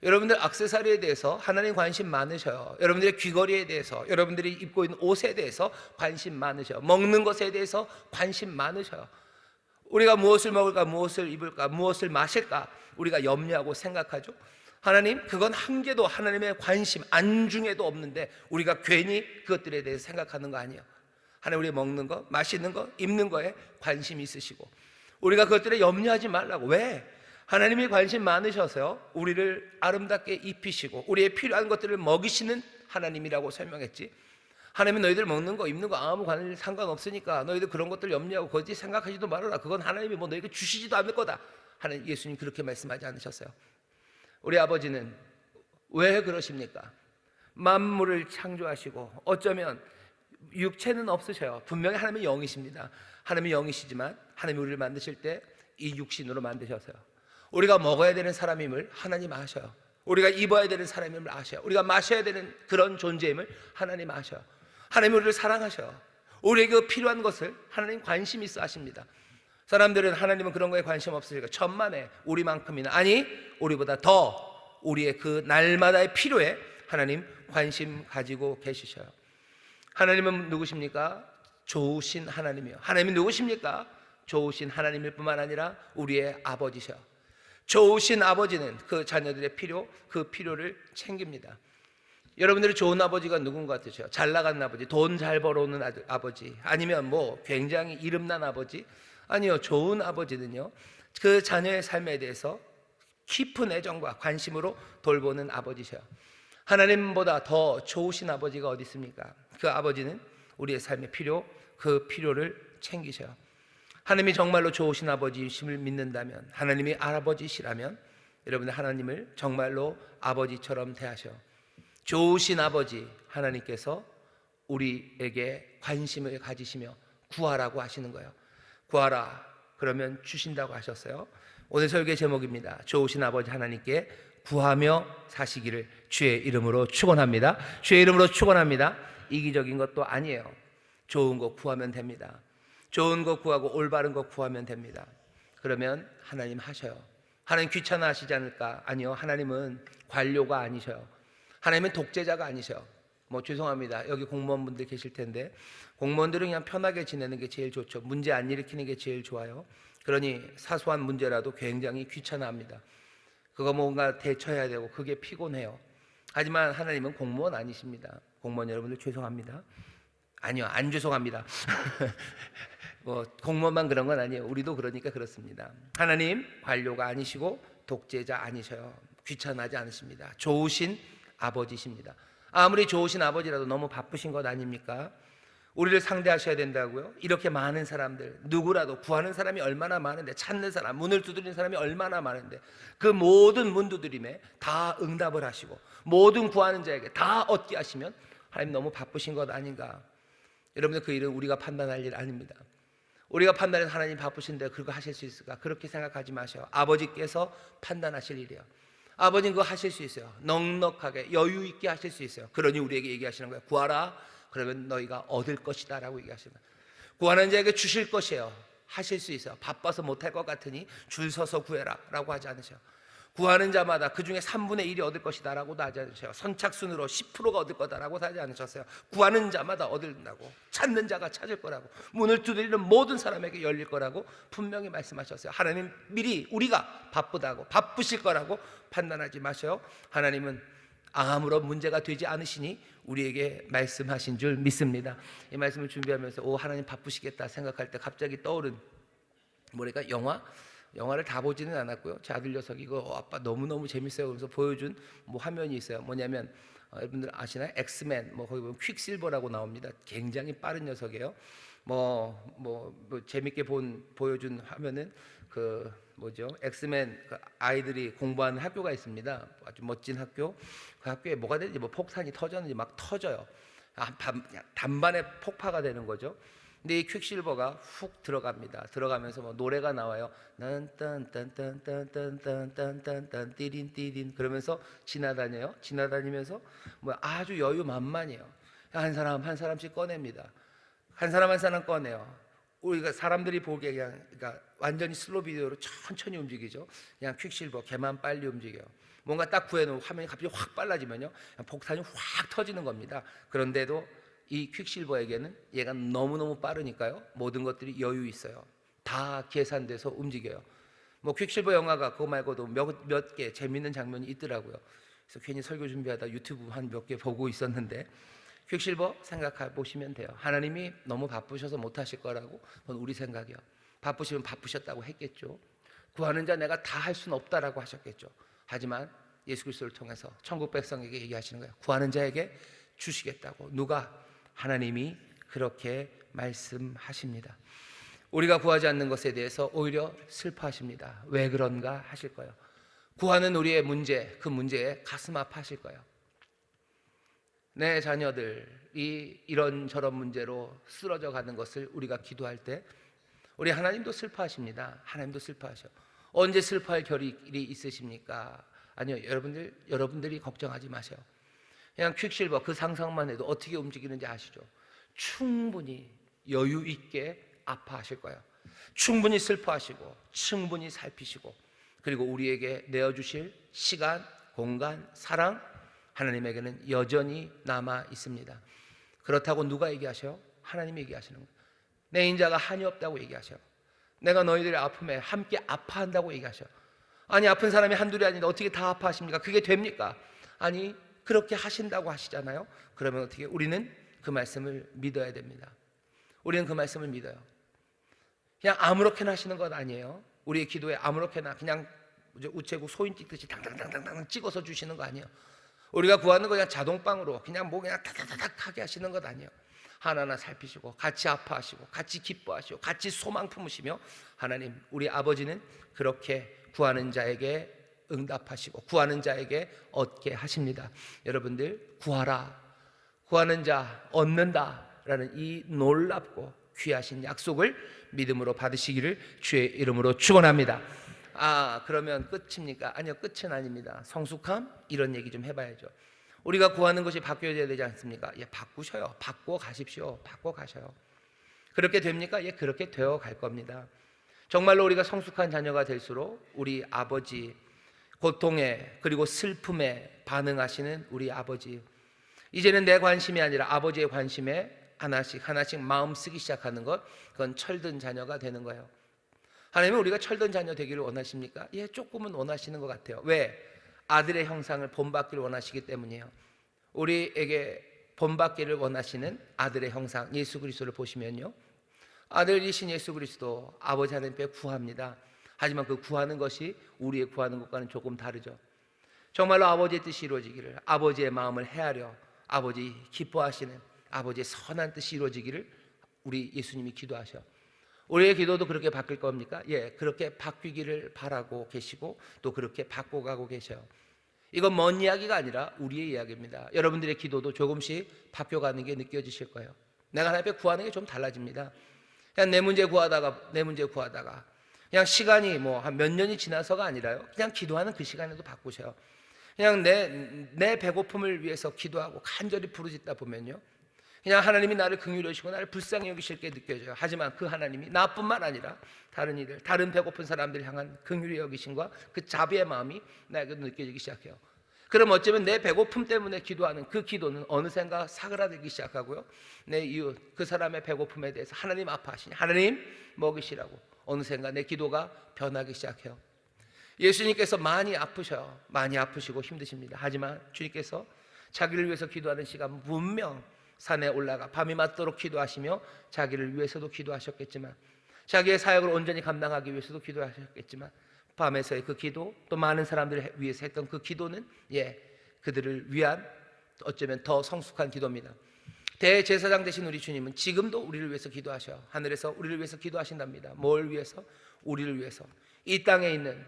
여러분들 액세서리에 대해서 하나님 관심 많으셔요. 여러분들의 귀걸이에 대해서, 여러분들이 입고 있는 옷에 대해서 관심 많으셔요. 먹는 것에 대해서 관심 많으셔요. 우리가 무엇을 먹을까, 무엇을 입을까, 무엇을 마실까 우리가 염려하고 생각하죠. 하나님 그건 한 개도 하나님의 관심 안중에도 없는데 우리가 괜히 그것들에 대해서 생각하는 거 아니에요. 하나님 우리 먹는 거, 마시는 거, 입는 거에 관심이 있으시고 우리가 그것들에 염려하지 말라고. 왜? 하나님이 관심 많으셔서요 우리를 아름답게 입히시고 우리의 필요한 것들을 먹이시는 하나님이라고 설명했지. 하나님은 너희들 먹는 거 입는 거 아무 관련 상관없으니까 너희들 그런 것들 염려하고 거짓 생각하지도 말아라. 그건 하나님이 뭐 너희에게 주시지도 않을 거다. 하나님 예수님 그렇게 말씀하지 않으셨어요. 우리 아버지는 왜 그러십니까? 만물을 창조하시고 어쩌면 육체는 없으셔요. 분명히 하나님은 영이십니다. 하나님은 영이시지만 하나님이 우리를 만드실 때 이 육신으로 만드셔서요 우리가 먹어야 되는 사람임을 하나님 아셔요. 우리가 입어야 되는 사람임을 아셔요. 우리가 마셔야 되는 그런 존재임을 하나님 아셔요. 하나님 우리를 사랑하셔요. 우리에게 필요한 것을 하나님 관심 있어 하십니다. 사람들은 하나님은 그런 거에 관심 없으니까 천만에 우리만큼이나 아니 우리보다 더 우리의 그 날마다의 필요에 하나님 관심 가지고 계시셔요. 하나님은 누구십니까? 좋으신 하나님이요. 하나님이 누구십니까? 좋으신 하나님일 뿐만 아니라 우리의 아버지셔요. 좋으신 아버지는 그 자녀들의 필요, 그 필요를 챙깁니다. 여러분들이 좋은 아버지가 누군 것 같으세요? 잘 나가는 아버지, 돈 잘 벌어오는 아버지, 아니면 뭐 굉장히 이름난 아버지? 아니요, 좋은 아버지는요 그 자녀의 삶에 대해서 깊은 애정과 관심으로 돌보는 아버지셔요. 하나님보다 더 좋으신 아버지가 어디 있습니까? 그 아버지는 우리의 삶의 필요, 그 필요를 챙기셔요. 하나님이 정말로 좋으신 아버지심을 믿는다면, 하나님이 아버지시라면 여러분들 하나님을 정말로 아버지처럼 대하셔. 좋으신 아버지 하나님께서 우리에게 관심을 가지시며 구하라고 하시는 거예요. 구하라 그러면 주신다고 하셨어요. 오늘 설교 제목입니다. 좋으신 아버지 하나님께 구하며 사시기를 주의 이름으로 축원합니다. 주의 이름으로 축원합니다. 이기적인 것도 아니에요. 좋은 거 구하면 됩니다. 좋은 거 구하고 올바른 거 구하면 됩니다. 그러면 하나님 하셔요. 하나님 귀찮아 하시지 않을까? 아니요, 하나님은 관료가 아니셔요. 하나님은 독재자가 아니셔요. 뭐 죄송합니다. 여기 공무원분들 계실 텐데 공무원들은 그냥 편하게 지내는 게 제일 좋죠. 문제 안 일으키는 게 제일 좋아요. 그러니 사소한 문제라도 굉장히 귀찮아합니다. 그거 뭔가 대처해야 되고 그게 피곤해요. 하지만 하나님은 공무원 아니십니다. 공무원 여러분들 죄송합니다. 아니요, 안 죄송합니다. 뭐 공무원만 그런 건 아니에요. 우리도 그러니까 그렇습니다. 하나님 관료가 아니시고 독재자 아니셔요. 귀찮아하지 않으십니다. 좋으신 아버지십니다. 아무리 좋으신 아버지라도 너무 바쁘신 것 아닙니까? 우리를 상대하셔야 된다고요? 이렇게 많은 사람들, 누구라도 구하는 사람이 얼마나 많은데, 찾는 사람, 문을 두드리는 사람이 얼마나 많은데, 그 모든 문 두드림에 다 응답을 하시고 모든 구하는 자에게 다 얻게 하시면 하나님 너무 바쁘신 것 아닌가? 여러분들, 그 일은 우리가 판단할 일 아닙니다. 우리가 판단해서 하나님 바쁘신데 그거 하실 수 있을까? 그렇게 생각하지 마셔요. 아버지께서 판단하실 일이에요. 아버지는 그거 하실 수 있어요. 넉넉하게 여유 있게 하실 수 있어요. 그러니 우리에게 얘기하시는 거예요. 구하라, 그러면 너희가 얻을 것이다 라고 얘기하시는 거예요. 구하는 자에게 주실 것이에요. 하실 수 있어요. 바빠서 못할 것 같으니 줄 서서 구해라 라고 하지 않으셔요. 구하는 자마다 그 중에 3분의 1이 얻을 것이다 라고도 하지 않으셔요. 선착순으로 10%가 얻을 거다 라고 하지 않으셨어요. 구하는 자마다 얻는다고, 찾는 자가 찾을 거라고, 문을 두드리는 모든 사람에게 열릴 거라고 분명히 말씀하셨어요. 하나님 미리 우리가 바쁘다고, 바쁘실 거라고 판단하지 마셔요. 하나님은 아무런 문제가 되지 않으시니 우리에게 말씀하신 줄 믿습니다. 이 말씀을 준비하면서 하나님 바쁘시겠다 생각할 때 갑자기 떠오른 뭐랄까, 영화를 다 보지는 않았고요. 제 아들 녀석이 이거 아빠 너무너무 재밌어요 그래서 보여준 화면이 있어요. 뭐냐면 여러분들 아시나요? 엑스맨, 거기 보면 퀵실버라고 나옵니다. 굉장히 빠른 녀석이에요. 재밌게 보여준 화면은 엑스맨, 아이들이 공부하는 학교가 있습니다. 아주 멋진 학교. 그 학교에 뭐가 되는지, 폭탄이 터졌는지 막 터져요. 단반에 폭파가 되는 거죠. 근데 이 퀵실버가 훅 들어갑니다. 들어가면서 노래가 나와요. 딴딴딴딴딴딴딴딴딴 띠린 띠린 그러면서 지나다녀요. 지나다니면서 아주 여유 만만해요. 한 사람 한 사람씩 꺼냅니다. 한 사람 한 사람 꺼내요. 우리가 사람들이 보기에 그러니까 완전히 슬로 비디오로 천천히 움직이죠. 그냥 퀵실버 걔만 빨리 움직여요. 뭔가 딱 구해놓은 화면이 갑자기 확 빨라지면요, 폭탄이 확 터지는 겁니다. 그런데도 이 퀵실버에게는 얘가 너무너무 빠르니까요, 모든 것들이 여유 있어요. 다 계산돼서 움직여요. 퀵실버 영화가 그거 말고도 몇 개 재밌는 장면이 있더라고요. 그래서 괜히 설교 준비하다 유튜브 한 몇 개 보고 있었는데, 퀵실버 생각해 보시면 돼요. 하나님이 너무 바쁘셔서 못하실 거라고 그건 우리 생각이요. 바쁘시면 바쁘셨다고 했겠죠. 구하는 자 내가 다 할 수는 없다라고 하셨겠죠. 하지만 예수 그리스도를 통해서 천국 백성에게 얘기하시는 거예요. 구하는 자에게 주시겠다고. 누가? 하나님이 그렇게 말씀하십니다. 우리가 구하지 않는 것에 대해서 오히려 슬퍼하십니다. 왜 그런가 하실 거예요. 구하는 우리의 문제, 그 문제에 가슴 아파하실 거예요. 내 자녀들이 이런저런 문제로 쓰러져 가는 것을 우리가 기도할 때 우리 하나님도 슬퍼하십니다. 하나님도 슬퍼하셔. 언제 슬퍼할 결일이 있으십니까? 아니요, 여러분들이 걱정하지 마세요. 그냥 퀵실버 그 상상만 해도 어떻게 움직이는지 아시죠? 충분히 여유 있게 아파하실 거예요. 충분히 슬퍼하시고 충분히 살피시고, 그리고 우리에게 내어주실 시간, 공간, 사랑, 하나님에게는 여전히 남아 있습니다. 그렇다고 누가 얘기하셔요? 하나님이 얘기하시는 거예요. 내 인자가 한이 없다고 얘기하셔요. 내가 너희들의 아픔에 함께 아파한다고 얘기하셔요. 아니, 아픈 사람이 한둘이 아닌데 어떻게 다 아파하십니까? 그게 됩니까? 아니, 그렇게 하신다고 하시잖아요. 그러면 어떻게? 우리는 그 말씀을 믿어야 됩니다. 우리는 그 말씀을 믿어요. 그냥 아무렇게나 하시는 것 아니에요. 우리의 기도에 아무렇게나 그냥 우체국 소인 찍듯이 당당당당 찍어서 주시는 거 아니에요. 우리가 구하는 거 그냥 자동방으로 그냥 그냥 타닥타닥 하게 하시는 것 아니에요. 하나하나 살피시고 같이 아파하시고 같이 기뻐하시고 같이 소망 품으시며, 하나님 우리 아버지는 그렇게 구하는 자에게 응답하시고 구하는 자에게 얻게 하십니다. 여러분들, 구하라, 구하는 자 얻는다라는 이 놀랍고 귀하신 약속을 믿음으로 받으시기를 주의 이름으로 축원합니다. 그러면 끝입니까? 아니요, 끝은 아닙니다. 성숙함? 이런 얘기 좀 해봐야죠. 우리가 구하는 것이 바뀌어야 되지 않습니까? 바꾸셔요. 바꿔 가십시오. 바꿔 가셔요. 그렇게 됩니까? 그렇게 되어 갈 겁니다. 정말로 우리가 성숙한 자녀가 될수록 우리 아버지, 고통에 그리고 슬픔에 반응하시는 우리 아버지, 이제는 내 관심이 아니라 아버지의 관심에 하나씩 마음 쓰기 시작하는 것, 그건 철든 자녀가 되는 거예요. 하나님은 우리가 철든 자녀 되기를 원하십니까? 조금은 원하시는 것 같아요. 왜? 아들의 형상을 본받기를 원하시기 때문이에요. 우리에게 본받기를 원하시는 아들의 형상 예수 그리스도를 보시면요, 아들이신 예수 그리스도 아버지 하나님께 구합니다. 하지만 그 구하는 것이 우리의 구하는 것과는 조금 다르죠. 정말로 아버지의 뜻이 이루어지기를, 아버지의 마음을 헤아려 아버지 기뻐하시는, 아버지의 선한 뜻이 이루어지기를 우리 예수님이 기도하셔. 우리의 기도도 그렇게 바뀔 겁니까? 예, 그렇게 바뀌기를 바라고 계시고 또 그렇게 바꿔가고 계셔요. 이건 먼 이야기가 아니라 우리의 이야기입니다. 여러분들의 기도도 조금씩 바뀌어가는 게 느껴지실 거예요. 내가 하나님 앞에 구하는 게 좀 달라집니다. 그냥 내 문제 구하다가 그냥 시간이 뭐 한 몇 년이 지나서가 아니라요, 그냥 기도하는 그 시간에도 바꾸셔요. 그냥 내 배고픔을 위해서 기도하고 간절히 부르짖다 보면요, 그냥 하나님이 나를 긍휼히 여기시고 나를 불쌍히 여기실 게 느껴져요. 하지만 그 하나님이 나뿐만 아니라 다른 이들, 다른 배고픈 사람들 향한 긍휼히 여기심과 그 자비의 마음이 나에게도 느껴지기 시작해요. 그럼 어쩌면 내 배고픔 때문에 기도하는 그 기도는 어느샌가 사그라들기 시작하고요, 내 이웃 그 사람의 배고픔에 대해서 하나님 아파하시니 하나님 먹이시라고 어느샌가 내 기도가 변하기 시작해요. 예수님께서 많이 아프셔요. 많이 아프시고 힘드십니다. 하지만 주님께서 자기를 위해서 기도하는 시간 분명 산에 올라가 밤이 맞도록 기도하시며 자기를 위해서도 기도하셨겠지만, 자기의 사역을 온전히 감당하기 위해서도 기도하셨겠지만, 밤에서의 그 기도, 또 많은 사람들을 위해서 했던 그 기도는 그들을 위한 어쩌면 더 성숙한 기도입니다. 대제사장 되신 우리 주님은 지금도 우리를 위해서 기도하셔. 하늘에서 우리를 위해서 기도하신답니다. 뭘 위해서? 우리를 위해서. 이 땅에 있는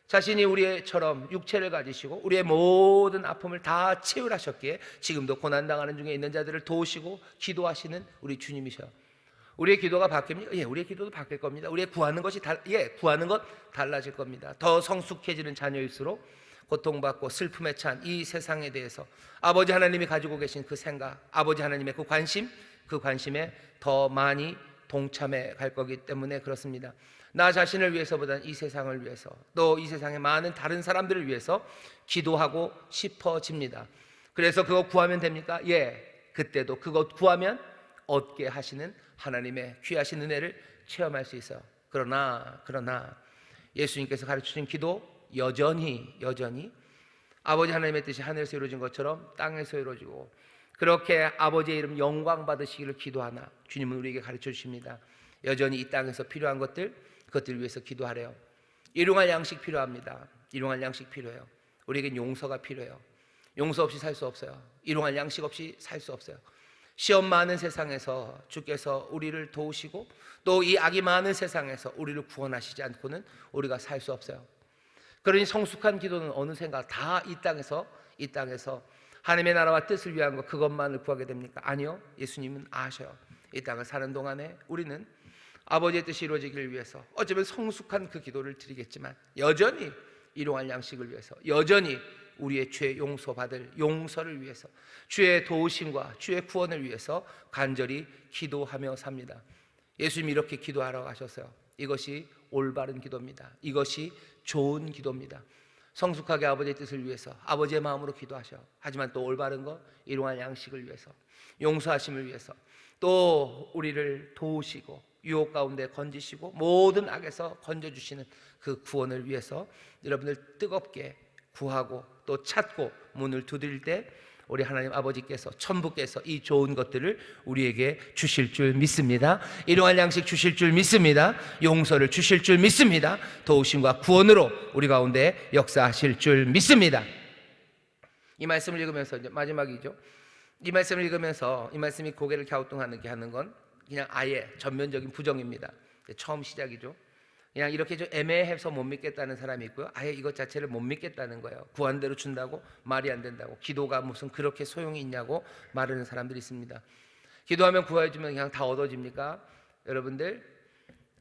자신이 우리처럼 육체를 가지시고 우리의 모든 아픔을 다 치유하셨기에 지금도 고난당하는 중에 있는 자들을 도우시고 기도하시는 우리 주님이셔. 우리의 기도가 바뀝니까? 예, 우리의 기도도 바뀔 겁니다. 우리의 구하는 것이 구하는 것 달라질 겁니다. 더 성숙해지는 자녀일수록 고통받고 슬픔에 찬 이 세상에 대해서 아버지 하나님이 가지고 계신 그 생각, 아버지 하나님의 그 관심에 더 많이 동참해 갈 거기 때문에 그렇습니다. 나 자신을 위해서보다는 이 세상을 위해서, 또 이 세상의 많은 다른 사람들을 위해서 기도하고 싶어집니다. 그래서 그거 구하면 됩니까? 예, 그때도 그것 구하면 얻게 하시는 하나님의 귀하신 은혜를 체험할 수 있어요. 그러나 예수님께서 가르치신 기도 여전히 아버지 하나님의 뜻이 하늘에서 이루어진 것처럼 땅에서 이루어지고, 그렇게 아버지의 이름 영광 받으시기를 기도하나 주님은 우리에게 가르쳐 주십니다. 여전히 이 땅에서 필요한 그것들을 위해서 기도하래요. 일용할 양식 필요합니다. 일용할 양식 필요해요. 우리에겐 용서가 필요해요. 용서 없이 살 수 없어요. 일용할 양식 없이 살 수 없어요. 시험 많은 세상에서 주께서 우리를 도우시고 또 이 악이 많은 세상에서 우리를 구원하시지 않고는 우리가 살 수 없어요. 그러니 성숙한 기도는 어느샌가 다 이 땅에서 하나님의 나라와 뜻을 위한 것, 그것만을 구하게 됩니까? 아니요. 예수님은 아셔요. 이 땅을 사는 동안에 우리는 아버지의 뜻이 이루어지기를 위해서 어쩌면 성숙한 그 기도를 드리겠지만, 여전히 일용할 양식을 위해서, 여전히 우리의 죄 용서받을 용서를 위해서, 주의 도우심과 주의 구원을 위해서 간절히 기도하며 삽니다. 예수님이 이렇게 기도하러 가셨어요. 이것이 올바른 기도입니다. 이것이 좋은 기도입니다. 성숙하게 아버지의 뜻을 위해서 아버지의 마음으로 기도하셔. 하지만 또 올바른 것, 일용할 양식을 위해서, 용서하심을 위해서, 또 우리를 도우시고 유혹 가운데 건지시고 모든 악에서 건져주시는 그 구원을 위해서 여러분들 뜨겁게 구하고 또 찾고 문을 두드릴 때 우리 하나님 아버지께서, 천부께서 이 좋은 것들을 우리에게 주실 줄 믿습니다. 일용할 양식 주실 줄 믿습니다. 용서를 주실 줄 믿습니다. 도우심과 구원으로 우리 가운데 역사하실 줄 믿습니다. 이 말씀을 읽으면서 이제 마지막이죠. 이 말씀을 읽으면서 이 말씀이 고개를 갸우뚱하게 하는 건 그냥 아예 전면적인 부정입니다. 처음 시작이죠. 그냥 이렇게 좀 애매해서 못 믿겠다는 사람이 있고요, 아예 이것 자체를 못 믿겠다는 거예요. 구한 대로 준다고 말이 안 된다고, 기도가 무슨 그렇게 소용이 있냐고 말하는 사람들이 있습니다. 기도하면 구해주면 그냥 다 얻어집니까? 여러분들,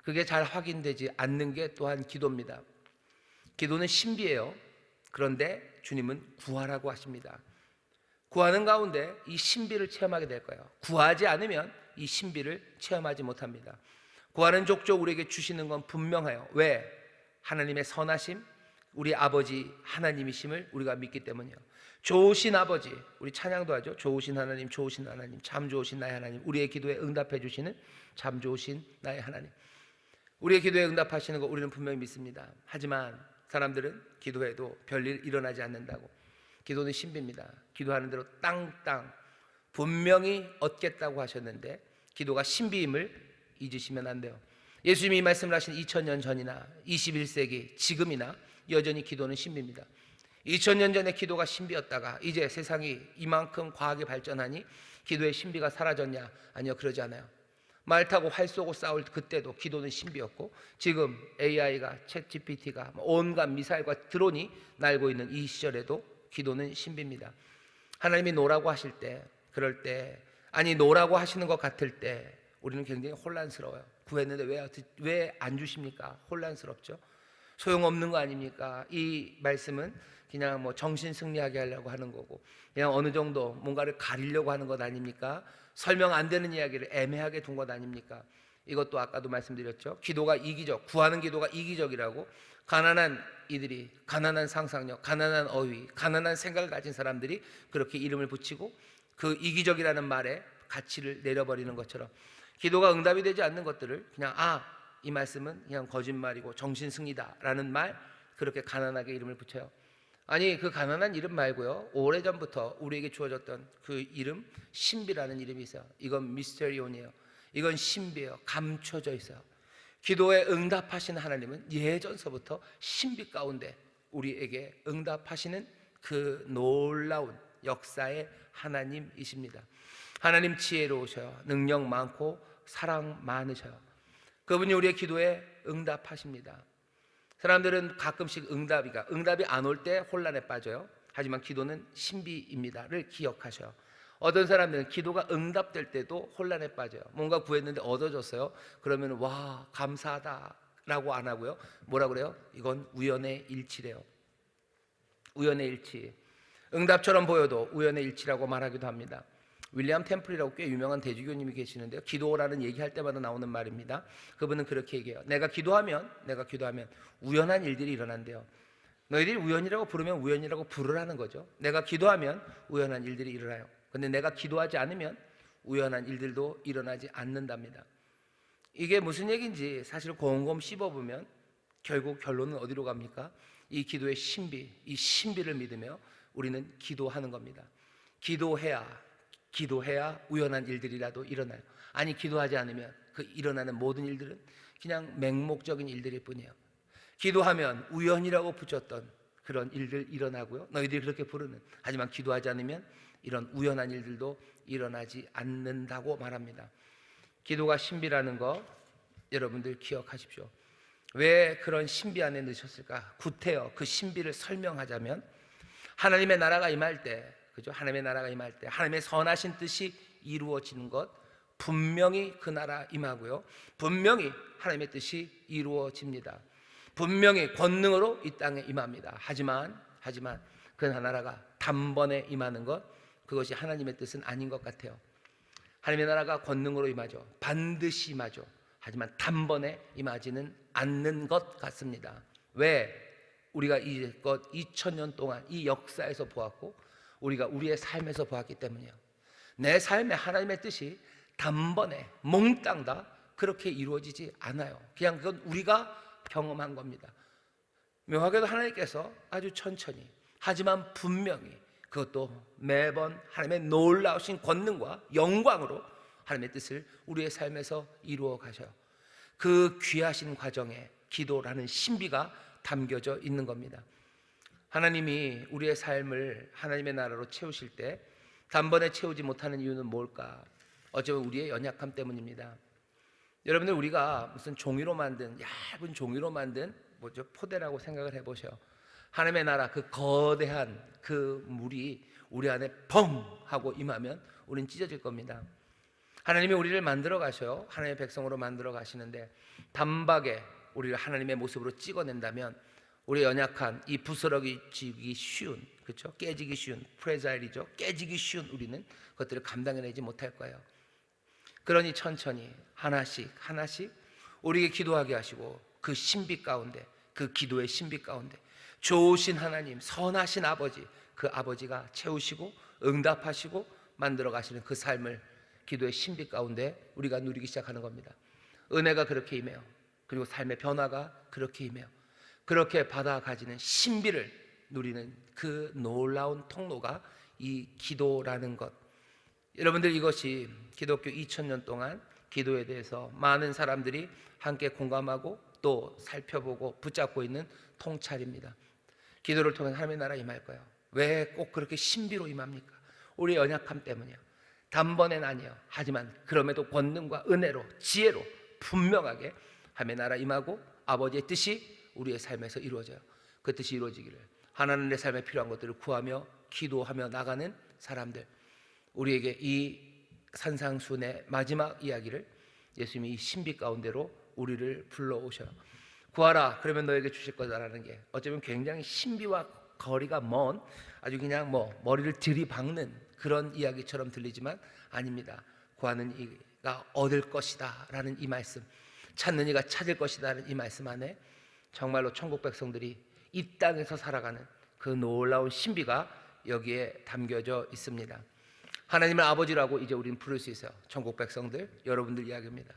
그게 잘 확인되지 않는 게 또한 기도입니다. 기도는 신비예요. 그런데 주님은 구하라고 하십니다. 구하는 가운데 이 신비를 체험하게 될 거예요. 구하지 않으면 이 신비를 체험하지 못합니다. 구하는 족족 우리에게 주시는 건 분명해요. 왜? 하나님의 선하심, 우리 아버지 하나님이심을 우리가 믿기 때문이에요. 좋으신 아버지, 우리 찬양도 하죠. 좋으신 하나님, 좋으신 하나님, 참 좋으신 나의 하나님, 우리의 기도에 응답해 주시는 참 좋으신 나의 하나님, 우리의 기도에 응답하시는 거 우리는 분명히 믿습니다. 하지만 사람들은 기도해도 별일 일어나지 않는다고. 기도는 신비입니다. 기도하는 대로 땅땅 분명히 얻겠다고 하셨는데 기도가 신비임을 잊으시면 안 돼요. 예수님이 이 말씀을 하신 2000년 전이나 21세기 지금이나 여전히 기도는 신비입니다. 2000년 전에 기도가 신비였다가 이제 세상이 이만큼 과학이 발전하니 기도의 신비가 사라졌냐? 아니요, 그러지 않아요. 말 타고 활 쏘고 싸울 그때도 기도는 신비였고, 지금 AI가, 챗 GPT가 온갖 미사일과 드론이 날고 있는 이 시절에도 기도는 신비입니다. 하나님이 노라고 하실 때, 그럴 때, 아니 노라고 하시는 것 같을 때 우리는 굉장히 혼란스러워요. 구했는데 왜 안 주십니까? 혼란스럽죠. 소용없는 거 아닙니까? 이 말씀은 그냥 뭐 정신 승리하게 하려고 하는 거고, 그냥 어느 정도 뭔가를 가리려고 하는 것 아닙니까? 설명 안 되는 이야기를 애매하게 둔 것 아닙니까? 이것도 아까도 말씀드렸죠. 기도가 이기적, 구하는 기도가 이기적이라고. 가난한 이들이, 가난한 상상력, 가난한 어휘, 가난한 생각을 가진 사람들이 그렇게 이름을 붙이고 그 이기적이라는 말에 가치를 내려버리는 것처럼, 기도가 응답이 되지 않는 것들을 그냥 이 말씀은 그냥 거짓말이고 정신승리다라는 말, 그렇게 가난하게 이름을 붙여요. 아니, 그 가난한 이름 말고요, 오래전부터 우리에게 주어졌던 그 이름, 신비라는 이름이 있어요. 이건 미스테리온이에요. 이건 신비예요. 감춰져 있어요. 기도에 응답하시는 하나님은 예전서부터 신비 가운데 우리에게 응답하시는 그 놀라운 역사의 하나님이십니다. 하나님 지혜로우셔요. 능력 많고 사랑 많으셔요. 그분이 우리의 기도에 응답하십니다. 사람들은 가끔씩 응답이 안 올 때 혼란에 빠져요. 하지만 기도는 신비입니다를 기억하셔요. 어떤 사람들은 기도가 응답될 때도 혼란에 빠져요. 뭔가 구했는데 얻어졌어요. 그러면 와, 감사하다 라고 안 하고요, 뭐라 그래요? 이건 우연의 일치래요. 우연의 일치. 응답처럼 보여도 우연의 일치라고 말하기도 합니다. 윌리엄 템플이라고 꽤 유명한 대주교님이 계시는데요, 기도라는 얘기할 때마다 나오는 말입니다. 그분은 그렇게 얘기해요. 내가 기도하면 우연한 일들이 일어난대요. 너희들이 우연이라고 부르면 우연이라고 부르라는 거죠. 내가 기도하면 우연한 일들이 일어나요. 근데 내가 기도하지 않으면 우연한 일들도 일어나지 않는답니다. 이게 무슨 얘기인지 사실 곰곰 씹어보면 결국 결론은 어디로 갑니까? 이 기도의 신비, 이 신비를 믿으며 우리는 기도하는 겁니다. 기도해야 우연한 일들이라도 일어나요. 아니, 기도하지 않으면 그 일어나는 모든 일들은 그냥 맹목적인 일들일 뿐이에요. 기도하면 우연이라고 붙였던 그런 일들 일어나고요, 너희들이 그렇게 부르는, 하지만 기도하지 않으면 이런 우연한 일들도 일어나지 않는다고 말합니다. 기도가 신비라는 거 여러분들 기억하십시오. 왜 그런 신비 안에 넣으셨을까? 구태여 그 신비를 설명하자면, 하나님의 나라가 임할 때, 그죠? 하나님의 나라가 임할 때 하나님의 선하신 뜻이 이루어지는 것, 분명히 그 나라 임하고요, 분명히 하나님의 뜻이 이루어집니다. 분명히 권능으로 이 땅에 임합니다. 하지만 그 나라가 단번에 임하는 것, 그것이 하나님의 뜻은 아닌 것 같아요. 하나님의 나라가 권능으로 임하죠. 반드시 임하죠. 하지만 단번에 임하지는 않는 것 같습니다. 왜? 우리가 이것 2000년 동안 이 역사에서 보았고 우리가 우리의 삶에서 보았기 때문이에요. 내 삶에 하나님의 뜻이 단번에 몽땅 다 그렇게 이루어지지 않아요. 그냥 그건 우리가 경험한 겁니다. 묘하게도 하나님께서 아주 천천히, 하지만 분명히, 그것도 매번 하나님의 놀라우신 권능과 영광으로 하나님의 뜻을 우리의 삶에서 이루어 가셔요. 그 귀하신 과정에 기도라는 신비가 담겨져 있는 겁니다. 하나님이 우리의 삶을 하나님의 나라로 채우실 때 단번에 채우지 못하는 이유는 뭘까? 어쩌면 우리의 연약함 때문입니다. 여러분들, 우리가 무슨 종이로 만든, 얇은 종이로 만든 포대라고 생각을 해보셔요. 하나님의 나라, 그 거대한 그 물이 우리 안에 펑 하고 임하면 우리는 찢어질 겁니다. 하나님이 우리를 만들어 가셔요. 하나님의 백성으로 만들어 가시는데 단박에 우리를 하나님의 모습으로 찍어낸다면 우리의 연약한, 이 부스러기지기 쉬운, 그렇죠? 깨지기 쉬운, 프레자일이죠. 깨지기 쉬운 우리는 그것들을 감당해내지 못할 거예요. 그러니 천천히 하나씩 우리에게 기도하게 하시고, 그 신비 가운데, 그 기도의 신비 가운데 좋으신 하나님, 선하신 아버지, 그 아버지가 채우시고 응답하시고 만들어 가시는 그 삶을 기도의 신비 가운데 우리가 누리기 시작하는 겁니다. 은혜가 그렇게 임해요. 그리고 삶의 변화가 그렇게 임해요. 그렇게 받아 가지는 신비를 누리는 그 놀라운 통로가 이 기도라는 것. 여러분들, 이것이 기독교 2000년 동안 기도에 대해서 많은 사람들이 함께 공감하고 또 살펴보고 붙잡고 있는 통찰입니다. 기도를 통해 하나님의 나라 임할 거예요. 왜 꼭 그렇게 신비로 임합니까? 우리의 연약함 때문이요. 단번엔 아니요. 하지만 그럼에도 권능과 은혜로 지혜로 분명하게 하나님의 나라 임하고 아버지의 뜻이 우리의 삶에서 이루어져요. 그 뜻이 이루어지기를 하나는 내 삶에 필요한 것들을 구하며 기도하며 나가는 사람들, 우리에게 이 산상수훈의 마지막 이야기를 예수님이 이 신비 가운데로 우리를 불러오셔요. 구하라 그러면 너에게 주실 거다라는 게 어쩌면 굉장히 신비와 거리가 먼 아주 그냥 머리를 들이박는 그런 이야기처럼 들리지만 아닙니다. 구하는 이가 얻을 것이다 라는 이 말씀, 찾는 이가 찾을 것이다 라는 이 말씀 안에 정말로 천국 백성들이 이 땅에서 살아가는 그 놀라운 신비가 여기에 담겨져 있습니다. 하나님을 아버지라고 이제 우리는 부를 수 있어요. 천국 백성들, 여러분들 이야기입니다.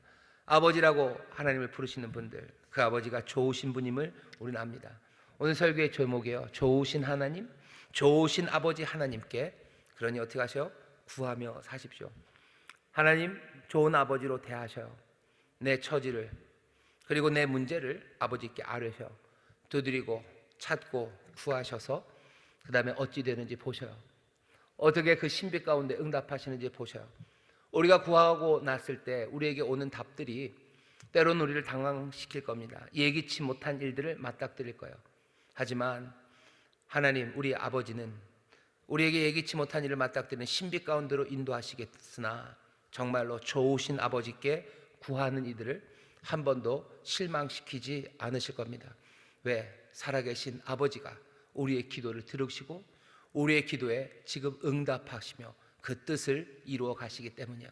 아버지라고 하나님을 부르시는 분들, 그 아버지가 좋으신 분임을 우리는 압니다. 오늘 설교의 제목이에요. 좋으신 하나님, 좋으신 아버지 하나님께, 그러니 어떻게 하셔요? 구하며 사십시오. 하나님 좋은 아버지로 대하셔요. 내 처지를 그리고 내 문제를 아버지께 아뢰셔 두드리고 찾고 구하셔서 그 다음에 어찌 되는지 보셔요. 어떻게 그 신비 가운데 응답하시는지 보셔요. 우리가 구하고 났을 때 우리에게 오는 답들이 때로는 우리를 당황시킬 겁니다. 예기치 못한 일들을 맞닥뜨릴 거예요. 하지만 하나님 우리 아버지는 우리에게 예기치 못한 일을 맞닥뜨리는 신비 가운데로 인도하시겠으나 정말로 좋으신 아버지께 구하는 이들을 한 번도 실망시키지 않으실 겁니다. 왜? 살아계신 아버지가 우리의 기도를 들으시고 우리의 기도에 지금 응답하시며 그 뜻을 이루어 가시기 때문이에요.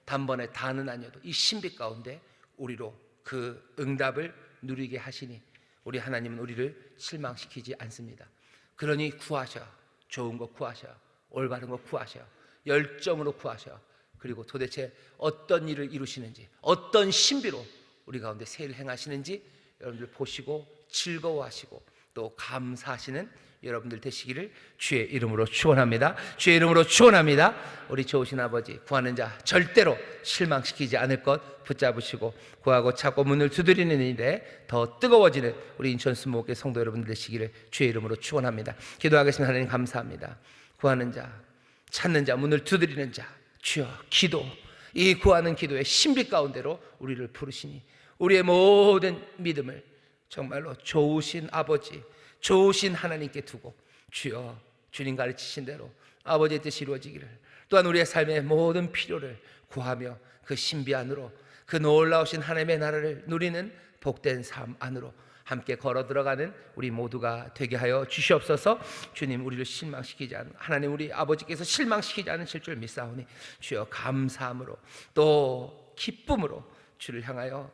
단번에 다는 아니어도 이 신비 가운데 우리로 그 응답을 누리게 하시니 우리 하나님은 우리를 실망시키지 않습니다. 그러니 구하셔. 좋은 거 구하셔. 올바른 거 구하셔. 열정으로 구하셔. 그리고 도대체 어떤 일을 이루시는지, 어떤 신비로 우리 가운데 세일을 행하시는지 여러분들 보시고 즐거워하시고 또 감사하시는 여러분들 되시기를 주의 이름으로 축원합니다. 주의 이름으로 축원합니다. 우리 좋으신 아버지, 구하는 자 절대로 실망시키지 않을 것 붙잡으시고 구하고 찾고 문을 두드리는 일에 더 뜨거워지는 우리 인천 수목회 성도 여러분들 되시기를 주의 이름으로 축원합니다. 기도하겠습니다. 하나님 감사합니다. 구하는 자, 찾는 자, 문을 두드리는 자, 주여 기도, 이 구하는 기도의 신비 가운데로 우리를 부르시니 우리의 모든 믿음을 정말로 좋으신 아버지, 좋으신 하나님께 두고 주여 주님 가르치신 대로 아버지의 뜻이 이루어지기를, 또한 우리의 삶의 모든 필요를 구하며 그 신비 안으로, 그 놀라우신 하나님의 나라를 누리는 복된 삶 안으로 함께 걸어 들어가는 우리 모두가 되게 하여 주시옵소서. 주님 우리를 실망시키지 않는 하나님, 우리 아버지께서 실망시키지 않으실 줄 믿사오니 주여 감사함으로 또 기쁨으로 주를 향하여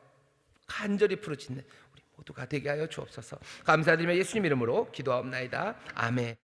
간절히 부르짖는 우리 모두가 되게 하여 주옵소서. 감사드리며 예수님 이름으로 기도하옵나이다. 아멘.